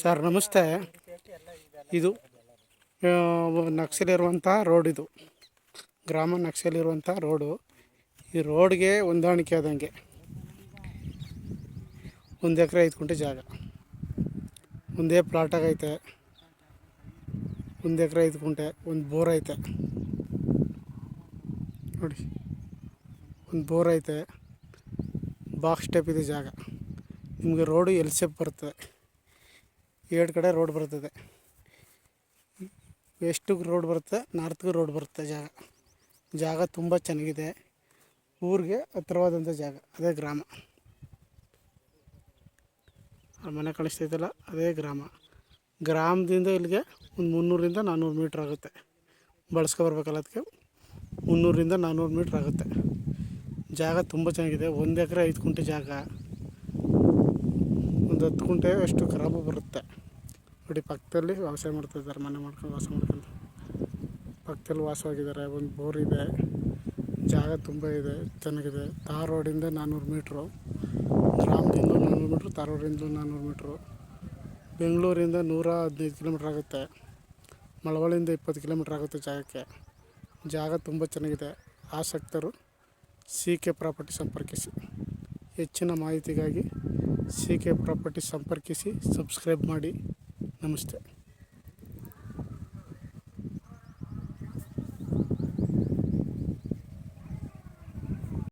Sir ನಮಸ್ತೆ. ಇದು ನಕ್ಷಲಿರುವಂಥ road, ಇದು ಗ್ರಾಮ ನಕ್ಷಲಿರುವಂಥ ರೋಡು. ಈ ರೋಡ್ಗೆ ಹೊಂದಾಣಿಕೆ ಆದಂಗೆ 1 ಎಕರೆ 5 ಗುಂಟೆ ಜಾಗ, ಒಂದೇ ಪ್ಲಾಟಾಗೈತೆ. 1 ಎಕರೆ 5 ಗುಂಟೆ, ಒಂದು ಬೋರ್ ಐತೆ ನೋಡಿ, ಒಂದು ಬೋರ್ ಐತೆ. ಬಾಕ್ಸ್ ಟೈಪ್ ಇದೆ ಜಾಗ. ನಿಮಗೆ ರೋಡು ಎಲ್ ಶೇಪ್ ಬರ್ತದೆ, 2 ಕಡೆ ರೋಡ್ ಬರ್ತದೆ. ವೆಸ್ಟಿಗೆ ರೋಡ್ ಬರುತ್ತೆ, ನಾರ್ತ್ಗೆ ರೋಡ್ ಬರುತ್ತೆ. ಜಾಗ ತುಂಬ ಚೆನ್ನಾಗಿದೆ. ಊರಿಗೆ ಹತ್ತಿರವಾದಂಥ ಜಾಗ, ಅದೇ ಗ್ರಾಮ. ಆ ಮನೆ ಕಾಣಿಸ್ತೈತಲ್ಲ, ಅದೇ ಗ್ರಾಮ. ಗ್ರಾಮದಿಂದ ಇಲ್ಲಿಗೆ ಒಂದು 300ರಿಂದ 400 ಮೀಟ್ರ್ ಆಗುತ್ತೆ. ಬಳಸ್ಕೊಬರ್ಬೇಕಲ್ಲ, ಅದಕ್ಕೆ 300ರಿಂದ 400 ಮೀಟ್ರ್ ಆಗುತ್ತೆ. ಜಾಗ ತುಂಬ ಚೆನ್ನಾಗಿದೆ. 1 ಎಕರೆ 5 ಗುಂಟೆ ಜಾಗ, ಒಂದು 10 ಗುಂಟೆ ಅಷ್ಟು ಖರಾಬು ಬರುತ್ತೆ ನೋಡಿ. ಪಕ್ಕದಲ್ಲಿ ವ್ಯವಸಾಯ ಮಾಡ್ತಾಯಿದ್ದಾರೆ, ಮನೆ ಮಾಡ್ಕೊಂಡು ವಾಸ ಮಾಡ್ಕೊಂಡು ಪಕ್ಕದಲ್ಲಿ ವಾಸವಾಗಿದ್ದಾರೆ. ಒಂದು ಬೋರ್ ಇದೆ. ಜಾಗ ತುಂಬ ಇದೆ, ಚೆನ್ನಾಗಿದೆ. ತಾರ್ ರೋಡಿಂದ 400 ಮೀಟ್ರು, ಗ್ರಾಮದಿಂದ 400 ಮೀಟ್ರು, ತಾರ್ ರೋಡಿಂದ 400 ಮೀಟ್ರು. ಬೆಂಗಳೂರಿಂದ 115 ಕಿಲೋಮೀಟ್ರ್ ಆಗುತ್ತೆ. ಮಳವಳ್ಳಿಯಿಂದ 20 ಕಿಲೋಮೀಟ್ರ್ ಆಗುತ್ತೆ ಜಾಗಕ್ಕೆ. ಜಾಗ ತುಂಬ ಚೆನ್ನಾಗಿದೆ. ಆಸಕ್ತರು CK ಪ್ರಾಪರ್ಟಿ ಸಂಪರ್ಕಿಸಿ. ಹೆಚ್ಚಿನ ಮಾಹಿತಿಗಾಗಿ CK ಪ್ರಾಪರ್ಟಿ ಸಂಪರ್ಕಿಸಿ. ಸಬ್ಸ್ಕ್ರೈಬ್ ಮಾಡಿ. ನಮಸ್ತೆ.